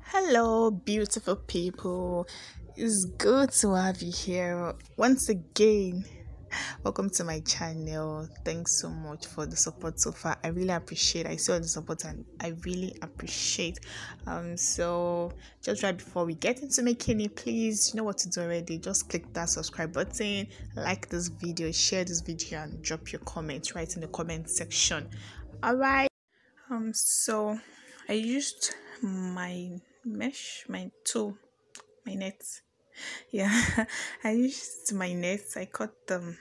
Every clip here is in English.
Hello, beautiful people. It's good to have you here once again. Welcome to my channel. Thanks so much for the support so far. I really appreciate. I saw the support and I really appreciate. So just right before we get into making it, please, you know what to do already. Just click that subscribe button, like this video, share this video, and drop your comments right in the comment section. All right. So I used my mesh, my tool, my net. Yeah, I used my net. I cut them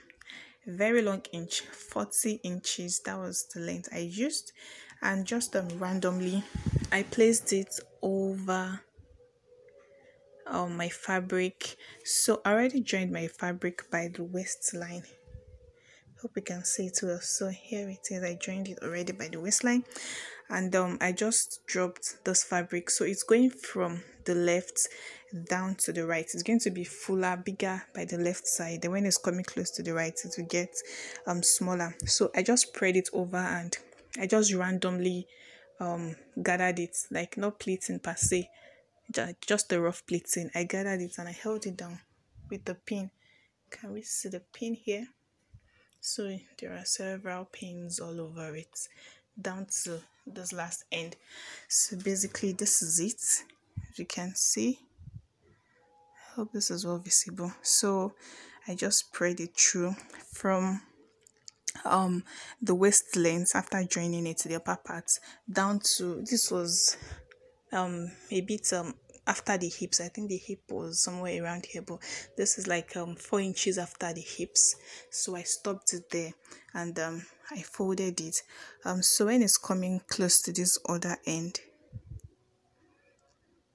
very long inch, 40 inches. That was the length I used, and just randomly, I placed it over my fabric. So I already joined my fabric by the waistline. Hope you can see it well. So here it is. I joined it already by the waistline, and I just dropped this fabric, so it's going from the left down to the right. It's going to be fuller, bigger by the left side. Then when it's coming close to the right, it will get smaller. So I just spread it over and I just randomly gathered it, like not pleating per se, just the rough pleating. I gathered it and I held it down with the pin. Can we see the pin here? So there are several pins all over it down to this last end. So basically this is it, as you can see. I hope this is well visible. So I just spread it through from the waist length after joining it to the upper part down to, this was a bit after the hips. I think the hip was somewhere around here, but this is like 4 inches after the hips. So I stopped it there and I folded it. So when it's coming close to this other end,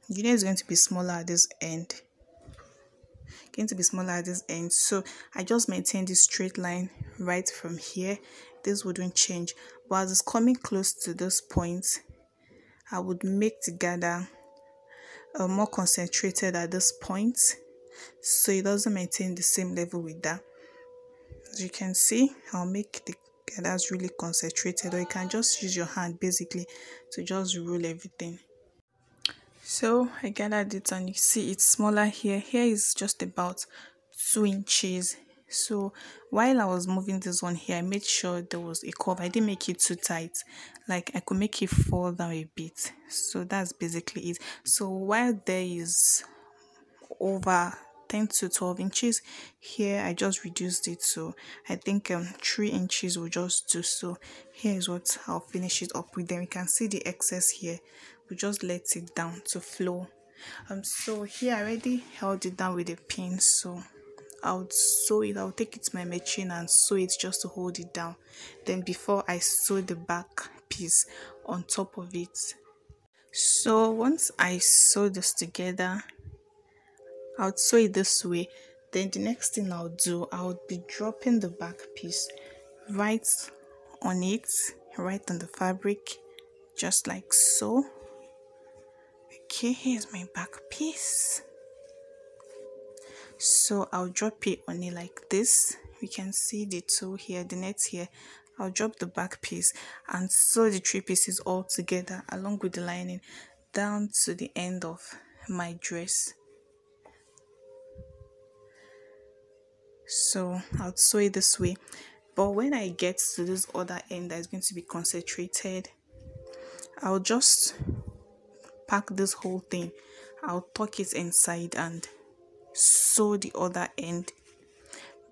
you know it's going to be smaller at this end. So I just maintain this straight line right from here. This wouldn't change, but as it's coming close to this point, I would make the gather more concentrated at this point, so it doesn't maintain the same level with that. As you can see, I'll make the gathers really concentrated, or you can just use your hand basically to just roll everything. So I gathered it and you see it's smaller here. Here is just about 2 inches. So while I was moving this one here, I made sure there was a curve. I didn't make it too tight, like I could make it fall down a bit. So that's basically it. So while there is over 10 to 12 inches here, I just reduced it, so I think 3 inches will just do. So here is what I'll finish it up with. Then we can see the excess here. We just let it down to flow. So here I already held it down with a pin, so I'll sew it. I'll take it to my machine and sew it just to hold it down. Then before I sew the back piece on top of it. So once I sew this together, I'll sew it this way. Then the next thing I'll do, I'll be dropping the back piece right on it, right on the fabric, just like so. Okay, here's my back piece. So I'll drop it on it like this. We can see the toe here, the net here. I'll drop the back piece and sew the 3 pieces all together along with the lining down to the end of my dress. So I'll sew it this way, but when I get to this other end that is going to be concentrated, I'll just pack this whole thing. I'll tuck it inside and sew the other end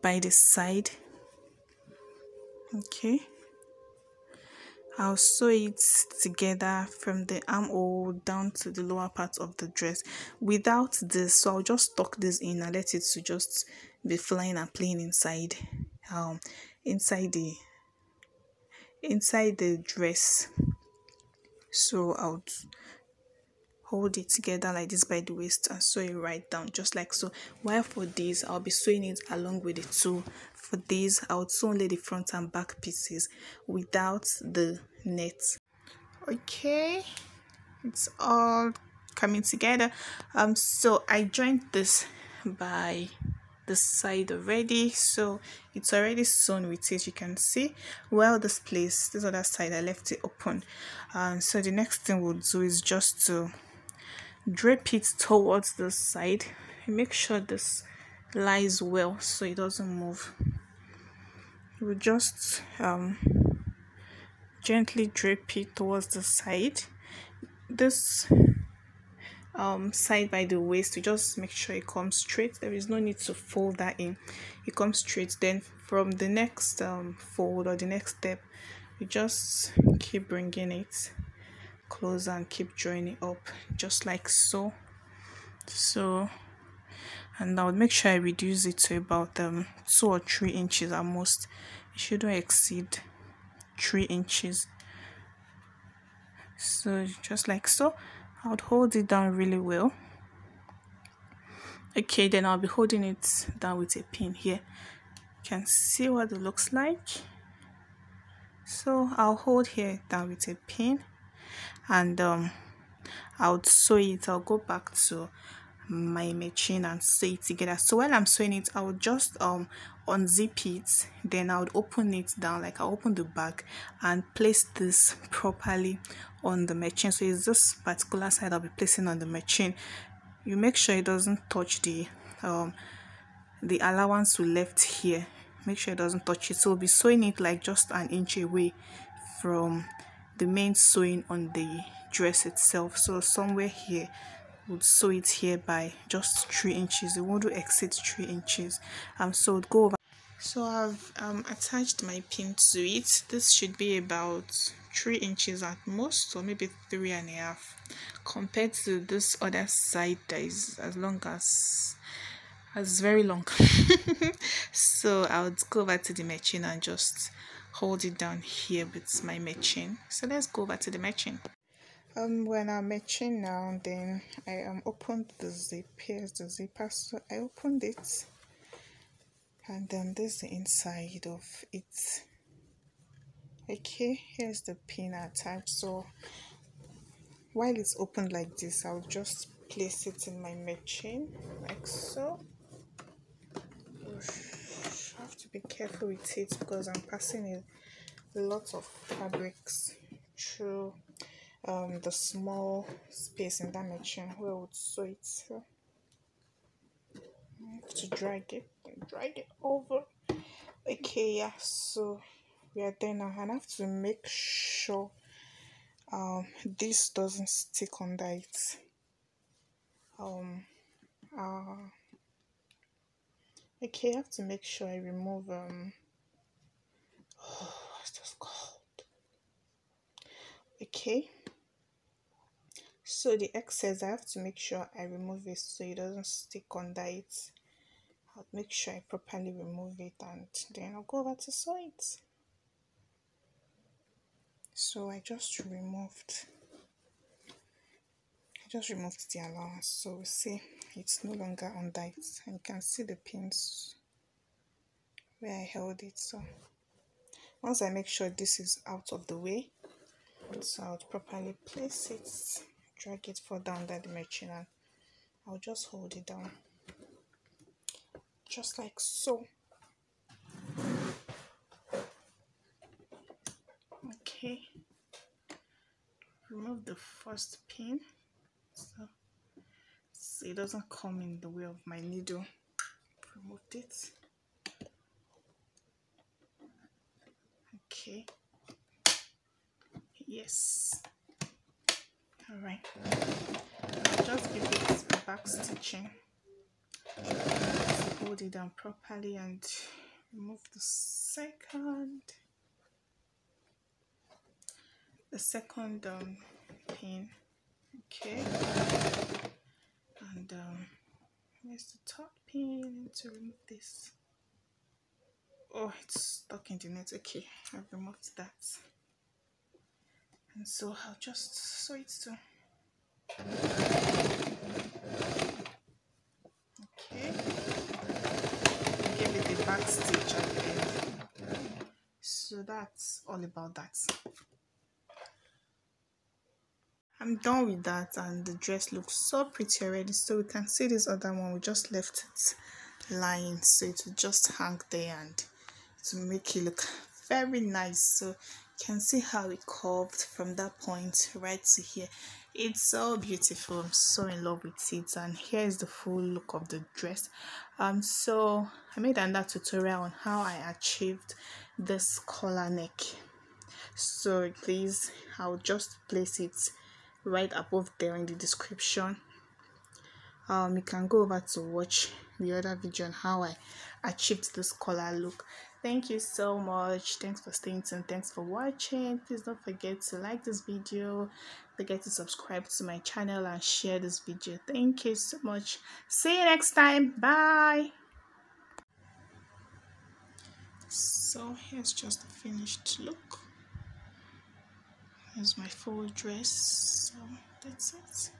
by the side. Okay, I'll sew it together from the armhole down to the lower part of the dress without this. So I'll just tuck this in and let it to just be flying and playing inside inside the dress. So I'll hold it together like this by the waist and sew it right down just like so. While for this, I'll be sewing it along with the toe. For this, I'll sew only the front and back pieces without the net. Okay, it's all coming together. So I joined this by the side already, so it's already sewn with it. You can see, well, this other side I left it open. So the next thing we'll do is just to drape it towards the side. Make sure this lies well so it doesn't move. We just gently drape it towards the side. This side by the waist, you just make sure it comes straight. There is no need to fold that in. It comes straight. Then from the next fold or the next step, you just keep bringing it closer and keep drawing it up, just like so. And I would make sure I reduce it to about 2 or 3 inches at most. It shouldn't exceed 3 inches. So just like so, I would hold it down really well. Okay, then I'll be holding it down with a pin here. You can see what it looks like. So I'll hold here down with a pin, and I would sew it. I'll go back to my machine and sew it together. So while I'm sewing it, I would just unzip it, then I would open it down, like I open the bag and place this properly on the machine. So it's this particular side I'll be placing on the machine. You make sure it doesn't touch the allowance we left here. Make sure it doesn't touch it. So we'll be sewing it like just an inch away from the main sewing on the dress itself. So somewhere here, would sew it here by just 3 inches. It won't exceed 3 inches. So we'll go over. So I've attached my pin to it. This should be about 3 inches at most, or maybe 3.5, compared to this other side that is as long as very long. So I would go over to the machine and just hold it down here with my machine. So let's go over to the machine. When I'm matching now, then I opened the zip. Here's the zipper. So I opened it, and then this is the inside of it. Okay, here's the pin attached. So while it's opened like this, I'll just place it in my machine like so. I have to be careful with it because I'm passing a lot of fabrics through the small space in that machine where I would sew it. So I have to drag it over. Okay, yeah, so we are there now, and I have to make sure this doesn't stick under it. Okay, I have to make sure I remove what's this called? Okay, so the excess, I have to make sure I remove it so it doesn't stick under it. I'll make sure I properly remove it, and then I'll go over to sew it. So I just removed the allowance, so we see it's no longer under it, and you can see the pins where I held it. So once I make sure this is out of the way, so I'll properly place it, drag it further under the machine, and I'll just hold it down just like so. Okay, remove the first pin so it doesn't come in the way of my needle. Removed it. Okay, yes, all right. I'll just give it back stitching, hold it down properly, and remove the second pin. Okay, and where's the third pin to remove this? Oh, it's stuck in the net. Okay, I've removed that, and so I'll just sew it too. Okay, give it a back stitch at the end. So that's all about that. I'm done with that, and the dress looks so pretty already. So we can see this other one, we just left it lying, so it will just hang there and to make it look very nice. So you can see how it curved from that point right to here. It's so beautiful. I'm so in love with it, and here is the full look of the dress. So I made another tutorial on how I achieved this collar neck. So please, I'll just place it right above there in the description. You can go over to watch the other video on how I achieved this collar look. Thank you so much. Thanks for staying tuned. Thanks for watching. Please don't forget to like this video, don't forget to subscribe to my channel and share this video. Thank you so much. See you next time. Bye. So here's just the finished look. Here's my full dress. So that's it.